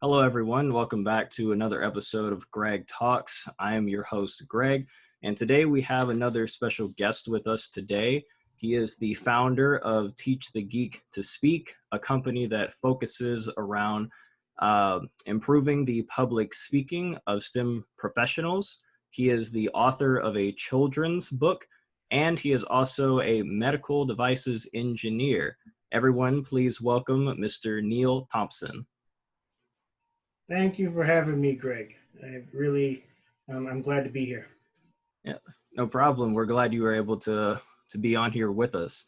Hello, everyone. Welcome back to another episode of Greg Talks. I am your host, Greg, and today we have another special guest with us today. He is the founder of Teach The Geek to Speak, a company that focuses around improving the public speaking of STEM professionals. He is the author of a children's book, and he is also a medical devices engineer. Everyone, please welcome Mr. Neil Thompson. Thank you for having me, Greg. I'm glad to be here. Yeah, no problem. We're glad you were able to be on here with us.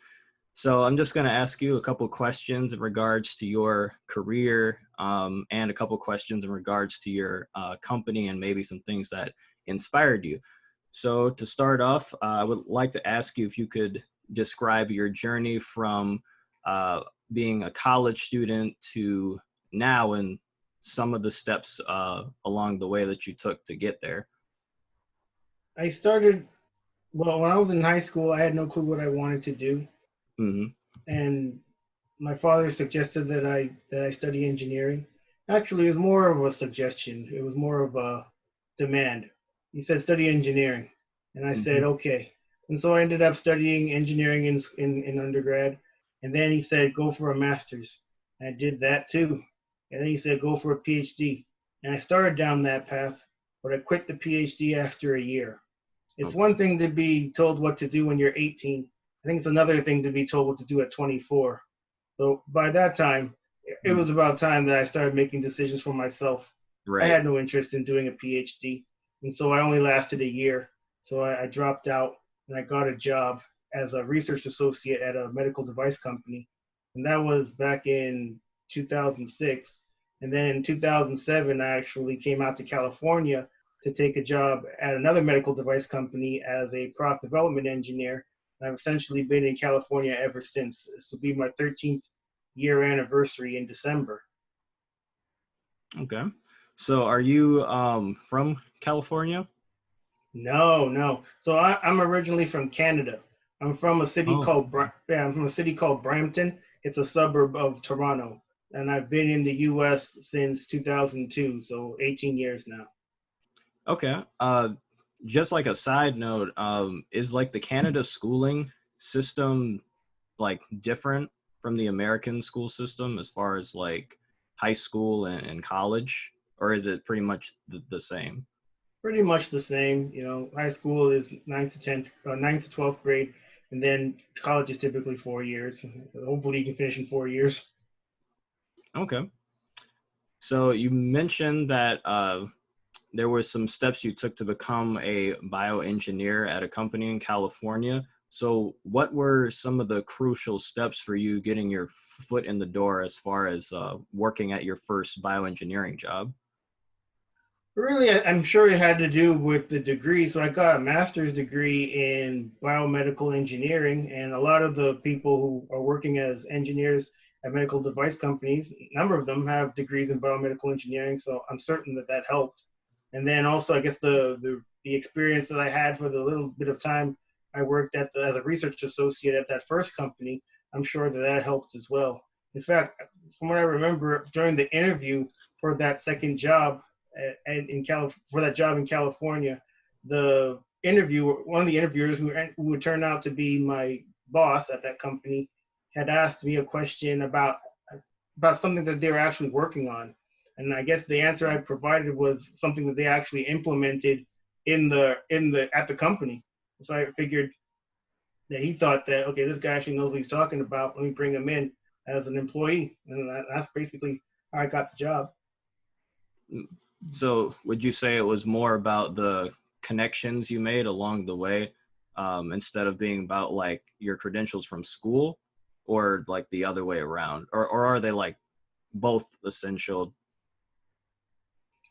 So I'm just going to ask you a couple questions in regards to your career, and a couple questions in regards to your company and maybe some things that inspired you. So to start off, I would like to ask you if you could describe your journey from being a college student to now and some of the steps along the way that you took to get there. I started, well, when I was in high school, I had no clue what I wanted to do. Hmm. And my father suggested that I study engineering. Actually, it was more of a suggestion. It was more of a demand. He said, study engineering. And I said, Hmm. okay. And so I ended up studying engineering in undergrad. And then he said, go for a master's. And I did that too. And then he said, go for a PhD. And I started down that path, but I quit the PhD after a year. It's Okay. one thing to be told what to do when you're 18. I think it's another thing to be told what to do at 24. So by that time, it Mm. was about time that I started making decisions for myself. I Right. had no interest in doing a PhD, and so I only lasted a year. So I dropped out and I got a job as a research associate at a medical device company, and that was back in 2006. And then in 2007, I actually came out to California to take a job at another medical device company as a product development engineer. I've essentially been in California ever since. This will be my 13th year anniversary in December. Okay. So are you from California? No, no. So I'm originally from Canada. I'm from a city Oh, called I'm from a city called Brampton. It's a suburb of Toronto, and I've been in the U.S. since 2002, so 18 years now. okay. Just like a side note, is like the Canada schooling system like different from the American school system as far as like high school and college, or is it pretty much the same? Pretty much the same. High school is ninth to 12th grade, and then college is typically 4 years. Hopefully, you can finish in 4 years. Okay. So you mentioned that there were some steps you took to become a bioengineer at a company in California. So, what were some of the crucial steps for you getting your foot in the door as far as working at your first bioengineering job? Really, I'm sure it had to do with the degree. So I got a master's degree in biomedical engineering, and a lot of the people who are working as engineers at medical device companies, a number of them have degrees in biomedical engineering. So I'm certain that that helped. And then also, I guess the experience that I had for the little bit of time I worked as a research associate at that first company, I'm sure that that helped as well. In fact, from what I remember during the interview for that second job, and for that job in California, one of the interviewers who would turn out to be my boss at that company, had asked me a question about something that they were actually working on, and I guess the answer I provided was something that they actually implemented at the company. So I figured that he thought that, okay, this guy actually knows what he's talking about. Let me bring him in as an employee, and that's basically how I got the job. So, would you say it was more about the connections you made along the way, instead of being about like your credentials from school, or like the other way around, or are they like both essential?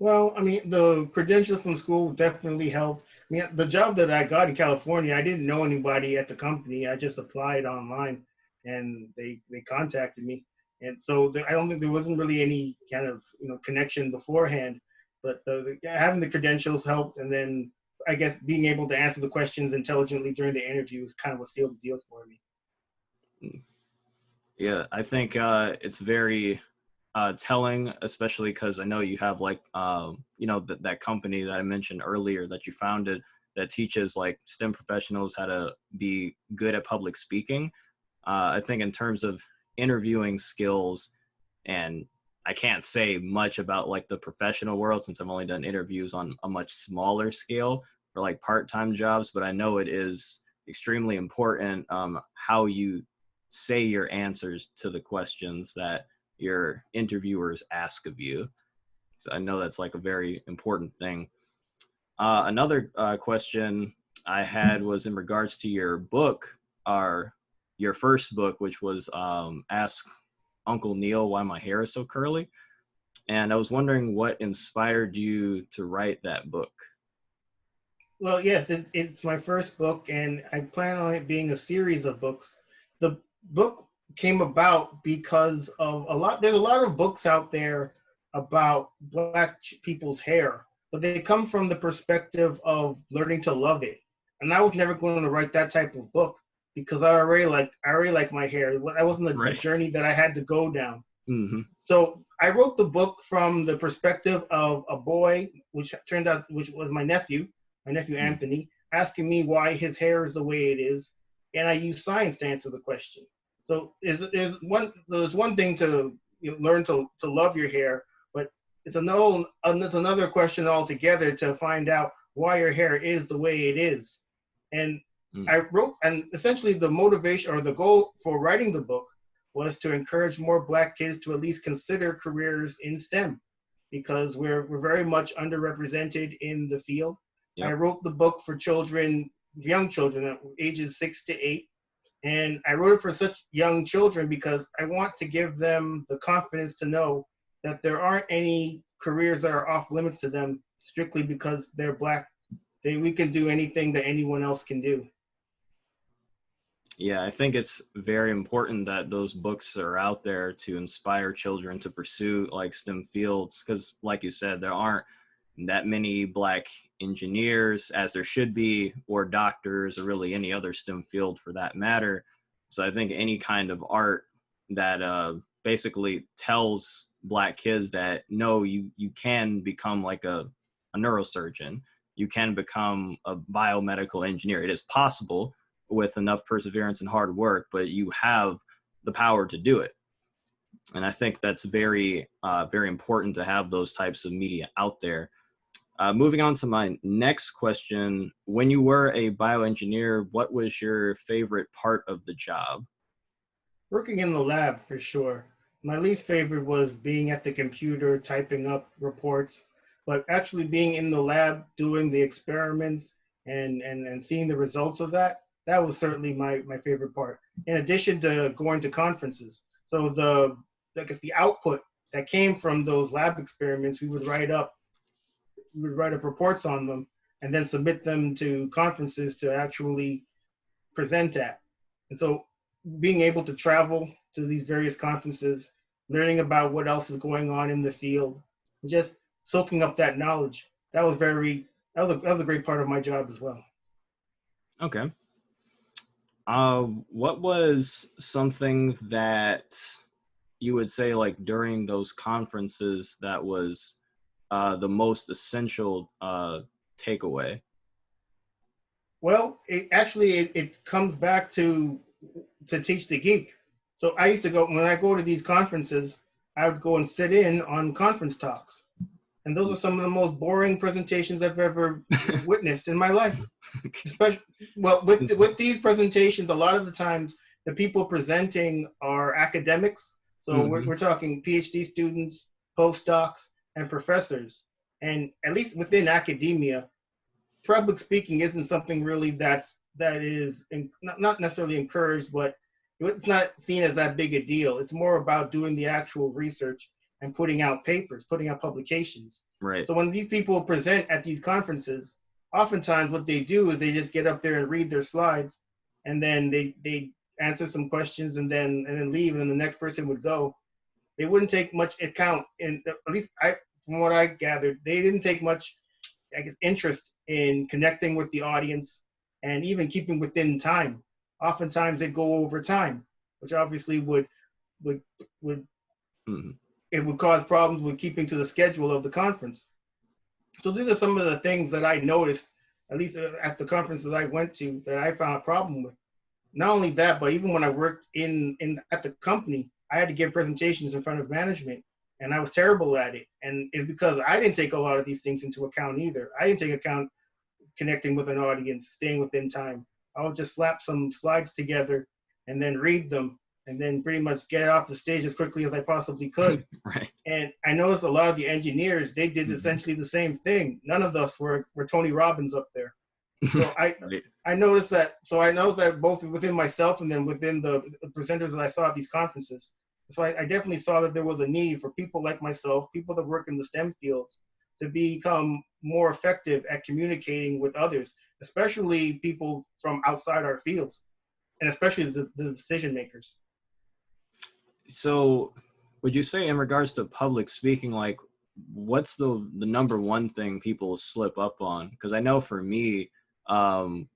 Well, I mean, the credentials from school definitely helped. I mean, the job that I got in California, I didn't know anybody at the company. I just applied online, and they contacted me. And so I don't think there wasn't really any kind of connection beforehand. But having the credentials helped, and then I guess being able to answer the questions intelligently during the interview was kind of what sealed the deal for me. Yeah, I think it's very telling, especially because I know you have like, you know, that company that I mentioned earlier that you founded that teaches like STEM professionals how to be good at public speaking. I think in terms of interviewing skills, and I can't say much about like the professional world since I've only done interviews on a much smaller scale for like part-time jobs, but I know it is extremely important how you say your answers to the questions that your interviewers ask of you. So I know that's like a very important thing. Another question I had was in regards to your book, or your first book, which was Ask Uncle Neil Why My Hair Is So Curly. And I was wondering what inspired you to write that book. Well, yes, it's my first book, and I plan on it being a series of books. The book came about because of there's a lot of books out there about Black people's hair, but they come from the perspective of learning to love it. And I was never going to write that type of book because I already like my hair. That wasn't a Right. journey that I had to go down. Mm-hmm. So I wrote the book from the perspective of a boy, which was my nephew Anthony, asking me why his hair is the way it is, and I use science to answer the question. So there's one thing to learn to love your hair, but it's another question altogether to find out why your hair is the way it is. And Mm-hmm. I wrote, and essentially the motivation or the goal for writing the book was to encourage more Black kids to at least consider careers in STEM because we're very much underrepresented in the field. I Yep. wrote the book for young children, ages 6 to 8, and I wrote it for such young children because I want to give them the confidence to know that there aren't any careers that are off limits to them strictly because they're Black. We can do anything that anyone else can do. Yeah, I think it's very important that those books are out there to inspire children to pursue like STEM fields because, like you said, there aren't that many Black engineers as there should be, or doctors, or really any other STEM field for that matter. So I think any kind of art that basically tells Black kids that no, you can become like a neurosurgeon, you can become a biomedical engineer. It is possible with enough perseverance and hard work, but you have the power to do it. And I think that's very, very important to have those types of media out there. Moving on to my next question, when you were a bioengineer, what was your favorite part of the job? Working in the lab for sure. My least favorite was being at the computer typing up reports, but actually being in the lab doing the experiments and seeing the results of that was certainly my favorite part. In addition to going to conferences. So I guess the output that came from those lab experiments, we would write up reports on them and then submit them to conferences to actually present at. And so being able to travel to these various conferences, learning about what else is going on in the field, and just soaking up that knowledge, that was a great part of my job as well. Okay. What was something that you would say like during those conferences that was the most essential takeaway? Well, it comes back to Teach the Geek. So I used to go when I go to these conferences, I would go and sit in on conference talks. And those are some of the most boring presentations I've ever witnessed in my life. Especially, well, with these presentations, a lot of the times the people presenting are academics. So Mm-hmm. we're talking PhD students, postdocs, and professors. And at least within academia, public speaking isn't something really that is not necessarily encouraged, but it's not seen as that big a deal. It's more about doing the actual research and putting out papers, putting out publications. Right. So when these people present at these conferences, oftentimes what they do is they just get up there and read their slides, and then they answer some questions and then leave, and then the next person would go. They wouldn't take much account in, at least from what I gathered, they didn't take much, I guess, interest in connecting with the audience and even keeping within time. Oftentimes they go over time, which obviously would would Mm-hmm. it would cause problems with keeping to the schedule of the conference. So these are some of the things that I noticed, at least at the conferences I went to, that I found a problem with. Not only that, but even when I worked in at the company, I had to give presentations in front of management, and I was terrible at it. And it's because I didn't take a lot of these things into account either. I didn't take account connecting with an audience, staying within time. I would just slap some slides together and then read them, and then pretty much get off the stage as quickly as I possibly could. Right. And I noticed a lot of the engineers, they did essentially the same thing. None of us were Tony Robbins up there. So Right. I noticed that. So I know that both within myself and then within the presenters that I saw at these conferences. So I definitely saw that there was a need for people like myself, people that work in the STEM fields, to become more effective at communicating with others, especially people from outside our fields, and especially the decision makers. So would you say in regards to public speaking, like what's the number one thing people slip up on? Because I know for me,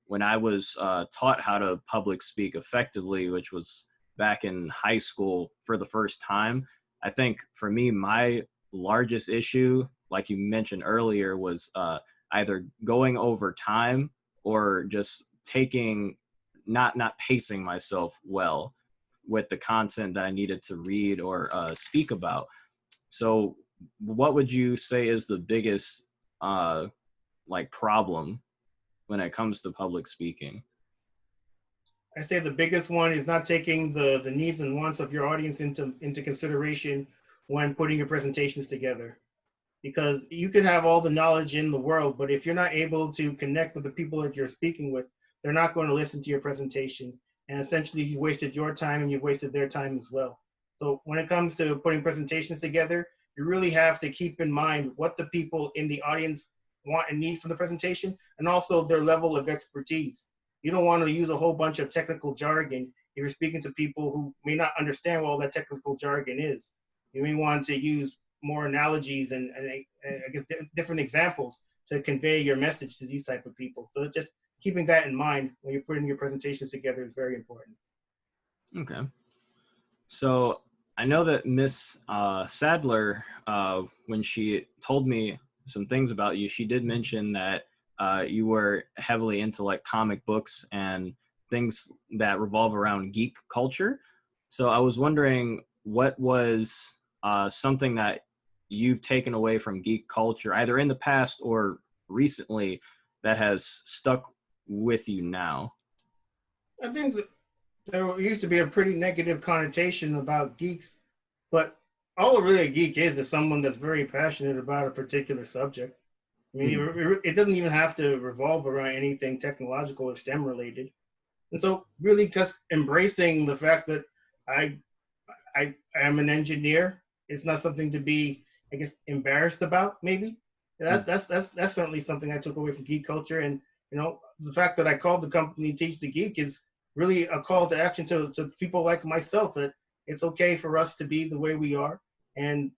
when I was taught how to public speak effectively, which was back in high school for the first time, I think for me, my largest issue, like you mentioned earlier, was either going over time or just taking, not pacing myself well with the content that I needed to read or speak about. So what would you say is the biggest like problem when it comes to public speaking? I say the biggest one is not taking the needs and wants of your audience into consideration when putting your presentations together. Because you can have all the knowledge in the world, but if you're not able to connect with the people that you're speaking with, they're not going to listen to your presentation. And essentially, you've wasted your time and you've wasted their time as well. So when it comes to putting presentations together, you really have to keep in mind what the people in the audience want and need from the presentation, and also their level of expertise. You don't want to use a whole bunch of technical jargon if you're speaking to people who may not understand what all that technical jargon is. You may want to use more analogies and I guess different examples to convey your message to these type of people. So just keeping that in mind when you're putting your presentations together is very important. Okay. So I know that Miss Sadler, when she told me some things about you, she did mention that you were heavily into like comic books and things that revolve around geek culture. So I was wondering what was something that you've taken away from geek culture, either in the past or recently, that has stuck with you now? I think that there used to be a pretty negative connotation about geeks, but all really a geek is someone that's very passionate about a particular subject. I mean, Hmm. it doesn't even have to revolve around anything technological or STEM related. And so, really, just embracing the fact that I I am an engineer, it's not something to be, I guess, embarrassed about. Maybe that's certainly something I took away from geek culture. And the fact that I called the company Teach The Geek is really a call to action to people like myself that it's okay for us to be the way we are. And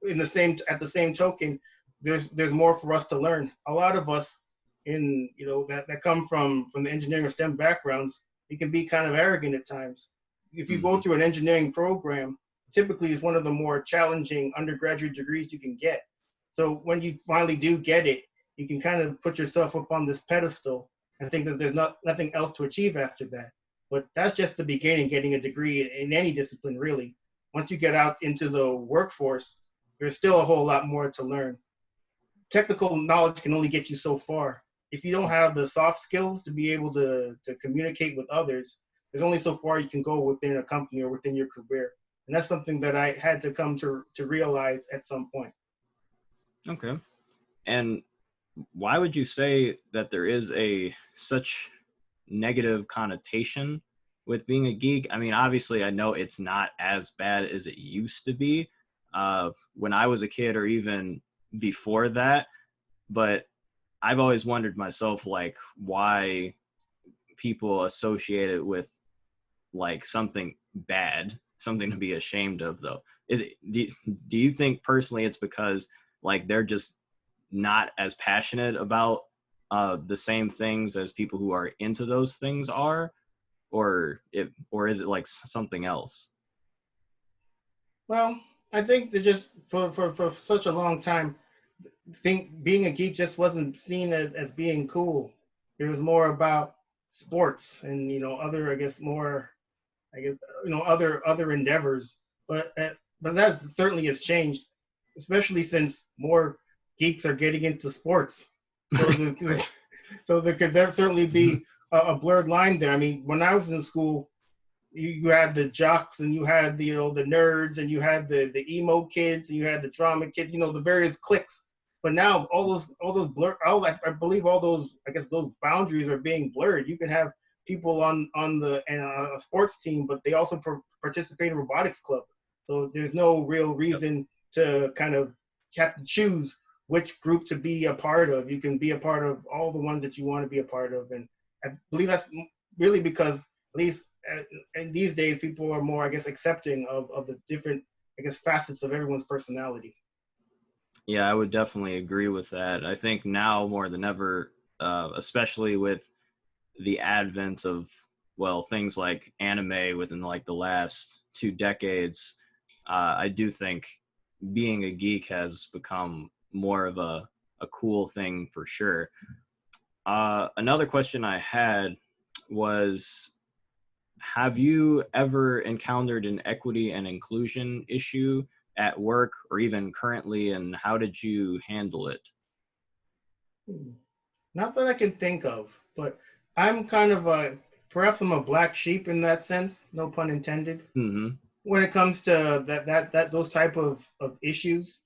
at the same token, there's more for us to learn. A lot of us that come from the engineering or STEM backgrounds, we can be kind of arrogant at times. If you go Hmm. through an engineering program, typically it's one of the more challenging undergraduate degrees you can get. So when you finally do get it, you can kind of put yourself up on this pedestal and think that there's nothing else to achieve after that. But that's just the beginning, getting a degree in any discipline, really. Once you get out into the workforce, there's still a whole lot more to learn. Technical knowledge can only get you so far. If you don't have the soft skills to be able to communicate with others, there's only so far you can go within a company or within your career. And that's something that I had to come to realize at some point. Okay. And why would you say that there is a such negative connotation with being a geek? I mean, obviously, I know it's not as bad as it used to be when I was a kid, or even before that. But I've always wondered myself, like, why people associate it with like something bad, something to be ashamed of. Though, is it? Do you think personally it's because like they're just not as passionate about the same things as people who are into those things are, or is it like something else? Well, I think that just for such a long time, think being a geek just wasn't seen as being cool. It was more about sports and other, I guess, more, I guess, other endeavors. But but that certainly has changed, especially since more geeks are getting into sports. So so there could there certainly Mhm. be a blurred line there. I mean, when I was in school, you had the jocks and you had the the nerds and you had the emo kids and you had the drama kids, the various cliques. But now all those blur all I believe all those, I guess, those boundaries are being blurred. You can have people on the and a sports team, but they also participate in robotics club. So there's no real Yep. reason to kind of have to choose which group to be a part of. You can be a part of all the ones that you want to be a part of, and I believe that's really because at least and these days people are more, I guess, accepting of the different, I guess, facets of everyone's personality. Yeah, I would definitely agree with that. I think now more than ever, especially with the advent of, well, things like anime within like the last 2 decades, I do think being a geek has become more of a cool thing for sure. Another question I had was, have you ever encountered an equity and inclusion issue at work or even currently, and how did you handle it? Hmm. Not that I can think of, but I'm kind of a, perhaps I'm a black sheep in that sense, no pun intended, Hmm. when it comes to that those type of issues.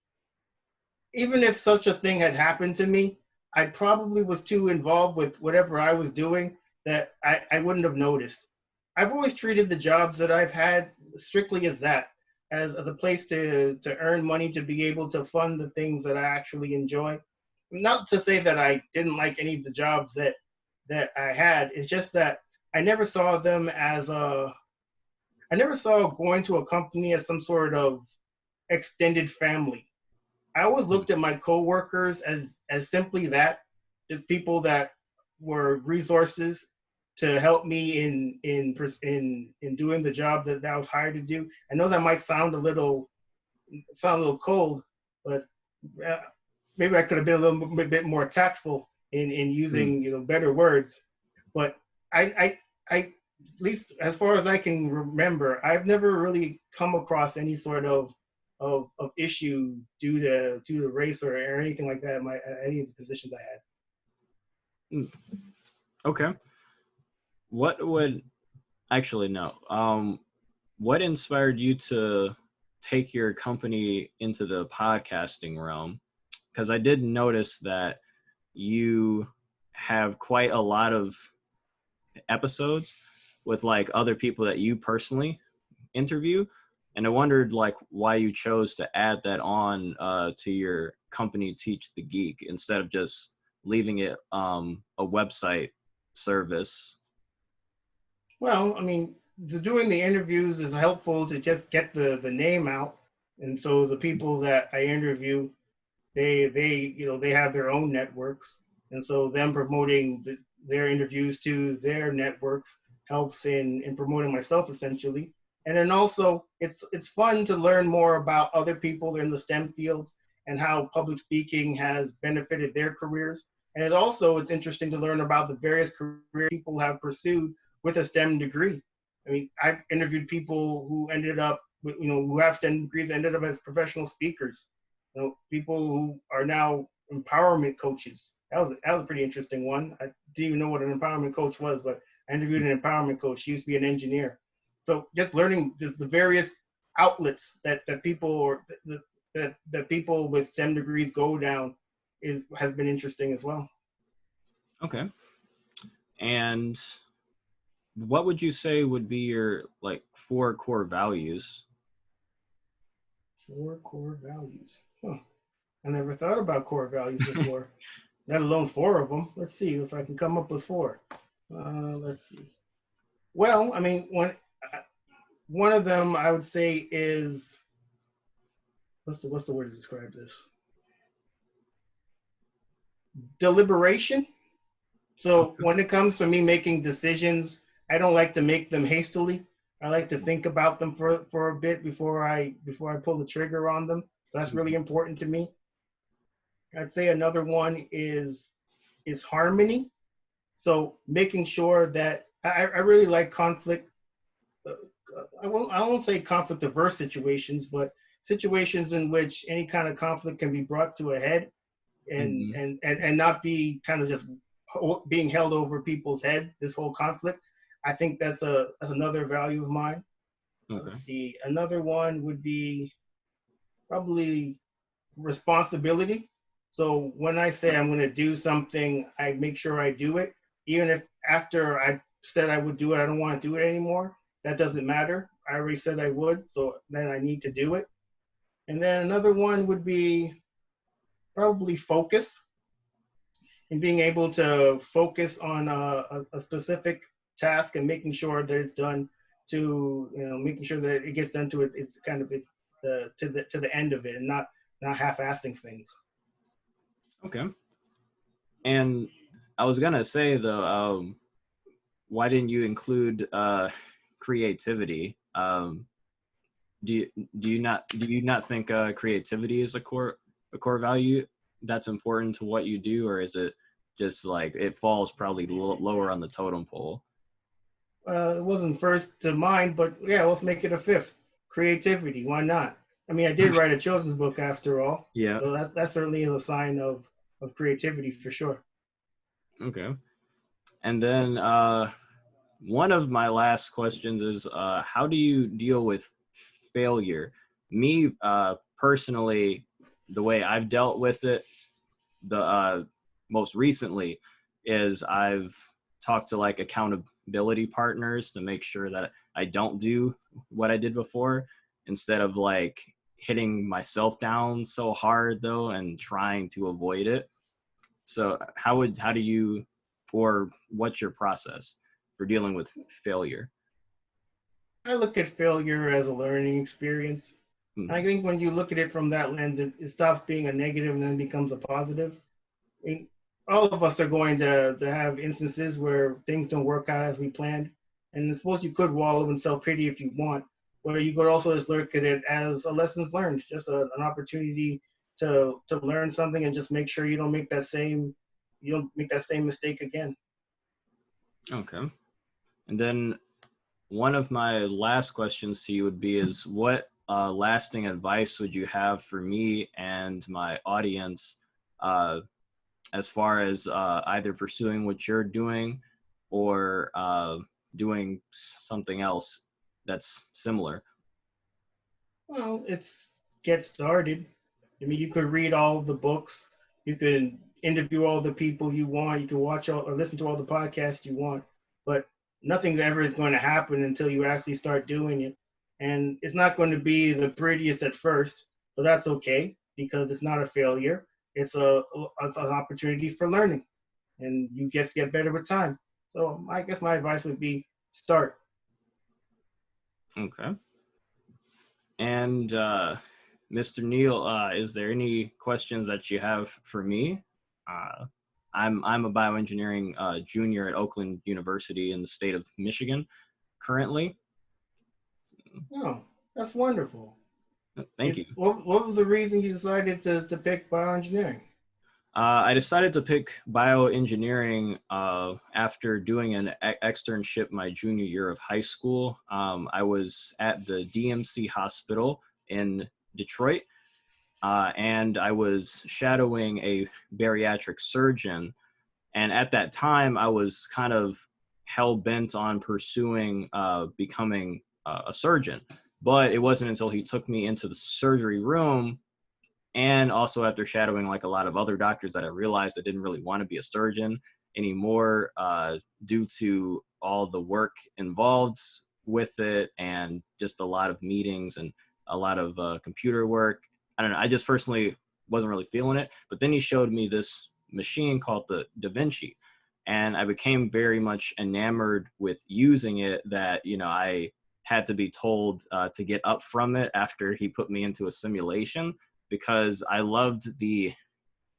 Even if such a thing had happened to me, I probably was too involved with whatever I was doing that I wouldn't have noticed. I've always treated the jobs that I've had strictly as that, as a place to earn money to be able to fund the things that I actually enjoy. Not to say that I didn't like any of the jobs that I had. It's just that I never saw them as a. I never saw going to a company as some sort of extended family. I always looked at my coworkers as simply that, just people that were resources to help me in doing the job that I was hired to do. I know that might sound a little cold, but uh, maybe I could have been a little bit more tactful in Hmm. using better words. But I at least as far as I can remember, I've never really come across any sort of issue due to race or anything like that in my any of the positions I had. Okay. What would actually no? What inspired you to take your company into the podcasting realm? Because I did notice that you have quite a lot of episodes with like other people that you personally interview, and I wondered like why you chose to add that on to your company Teach the Geek instead of just leaving it a website service. Well, I mean, doing the interviews is helpful to just get the name out, and so the people that I interview, they have their own networks, and so them promoting their interviews to their networks helps in promoting myself essentially. And then also it's fun to learn more about other people in the STEM fields and how public speaking has benefited their careers. And it's interesting to learn about the various careers people have pursued with a STEM degree. I mean, I've interviewed people who ended up who have STEM degrees ended up as professional speakers, people who are now empowerment coaches. That was a pretty interesting one. I didn't even know what an empowerment coach was, but I interviewed an empowerment coach. She used to be an engineer. So just learning just the various outlets that people or that people with STEM degrees go down is has been interesting as well. Okay. And what would you say would be your like 4 core values? 4 core values. Huh. I never thought about core values before, let alone four of them. Let's see if I can come up with four. Let's see. Well, I mean, one of them I would say is what's the word to describe this? Deliberation. So Okay. when it comes to me making decisions, I don't like to make them hastily. I like to think about them for a bit before I pull the trigger on them. So that's really important to me. I'd say another one is harmony. So making sure that I really like conflict. I won't say conflict averse situations, but situations in which any kind of conflict can be brought to a head and Mm-hmm. and not be kind of just being held over people's head. This whole conflict, I think that's another value of mine. Okay. Let's see, another one would be probably responsibility. So when I say I'm going to do something, I make sure I do it, even if after I said I would do it, I don't want to do it anymore. That doesn't matter. I already said I would, so then I need to do it. And then another one would be probably focus, and being able to focus on a specific task and making sure that it's done to, making sure that it gets done to it's kind of it's to the end of it, and not half-assing things. Okay. And I was gonna say though, why didn't you include creativity? Do you do you not think creativity is a core value that's important to what you do, or is it just like it falls probably lower on the totem pole? It wasn't first to mind, but yeah, let's make it a fifth. Creativity, why not? I mean, I did write a children's book after all, Yeah. so that certainly is a sign of creativity for sure. Okay. And then one of my last questions is how do you deal with failure? Me personally, the way I've dealt with it, the most recently, is I've talked to like accountability partners to make sure that I don't do what I did before, instead of like hitting myself down so hard though and trying to avoid it. So how do you, or what's your process for dealing with failure? I look at failure as a learning experience. I Mhm. think when you look at it from that lens, it stops being a negative and then becomes a positive. I mean, all of us are going to have instances where things don't work out as we planned. And I suppose you could wallow in self pity if you want, where you could also just look at it as a lessons learned, just an opportunity to learn something and just make sure you don't make that same mistake again. Okay. And then one of my last questions to you would be is what lasting advice would you have for me and my audience, uh, as far as either pursuing what you're doing or doing something else that's similar? Well, it's get started. I mean, you could read all the books, you could interview all the people you want, you can watch all or listen to all the podcasts you want, but nothing ever is going to happen until you actually start doing it. And it's not going to be the prettiest at first, but that's okay because it's not a failure. It's an opportunity for learning, and you get better with time. So I guess my advice would be start. Okay. And Mr. Neil, is there any questions that you have for me? Uh, I'm a bioengineering junior at Oakland University in the state of Michigan currently. Oh, that's wonderful. Thank you. What was the reason you decided to pick bioengineering? I decided to pick bioengineering after doing an externship my junior year of high school. I was at the DMC hospital in Detroit, and I was shadowing a bariatric surgeon. And at that time, I was kind of hell bent on pursuing becoming a surgeon. But it wasn't until he took me into the surgery room, and also after shadowing like a lot of other doctors, that I realized I didn't really want to be a surgeon anymore, due to all the work involved with it and just a lot of meetings and a lot of computer work. I don't know. I just personally wasn't really feeling it. But then he showed me this machine called the Da Vinci, and I became very much enamored with using it. That I had to be told to get up from it after he put me into a simulation, because I loved the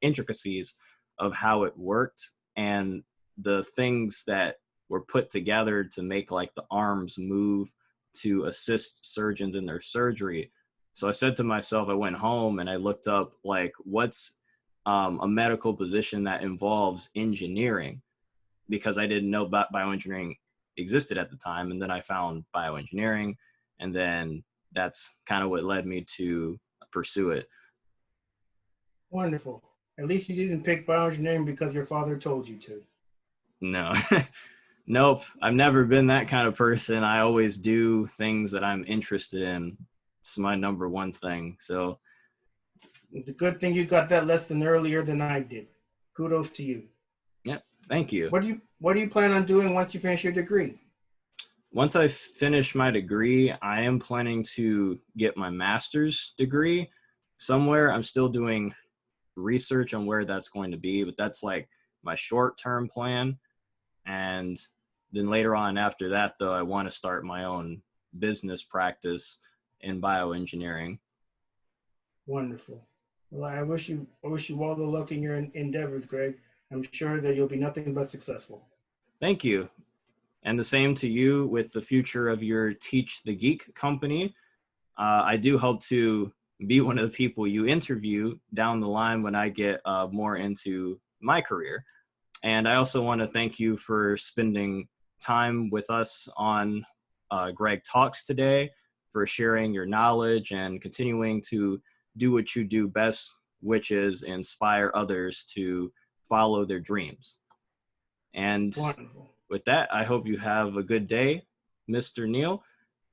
intricacies of how it worked and the things that were put together to make like the arms move to assist surgeons in their surgery. So I said to myself, I went home and I looked up like what's a medical position that involves engineering, because I didn't know bioengineering existed at the time. And then I found bioengineering, and then that's kind of what led me to pursue it. Wonderful. At least you didn't pick bioengineering because your father told you to. No, nope. I've never been that kind of person. I always do things that I'm interested in. It's my number one thing. So It's a good thing you got that lesson earlier than I did. Kudos to you. yeah, thank you. What do you plan on doing once you finish your degree? Once I finish my degree, I am planning to get my master's degree somewhere. I'm still doing research on where that's going to be, but that's like my short-term plan. And then later on after that, though, I want to start my own business practice in bioengineering. Wonderful. Well, I wish you all the luck in your endeavors, Greg. I'm sure that you'll be nothing but successful. Thank you. And the same to you with the future of your Teach the Geek company. I do hope to be one of the people you interview down the line when I get more into my career. And I also want to thank you for spending time with us on Greg Talks today, for sharing your knowledge and continuing to do what you do best, which is inspire others to follow their dreams. And Wonderful. with that, I hope you have a good day, Mr. Neil.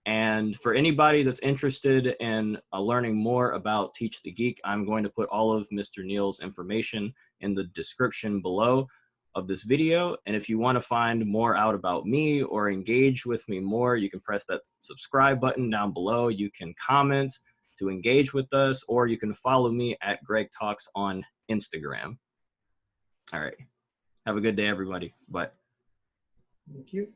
And for anybody that's interested in learning more about Teach the Geek, I'm going to put all of Mr. Neil's information in the description below of this video. And if you want to find more out about me or engage with me more, you can press that subscribe button down below. You can comment to engage with us, or you can follow me at Greg Talks on Instagram. All right. Have a good day, everybody. Bye. Thank you.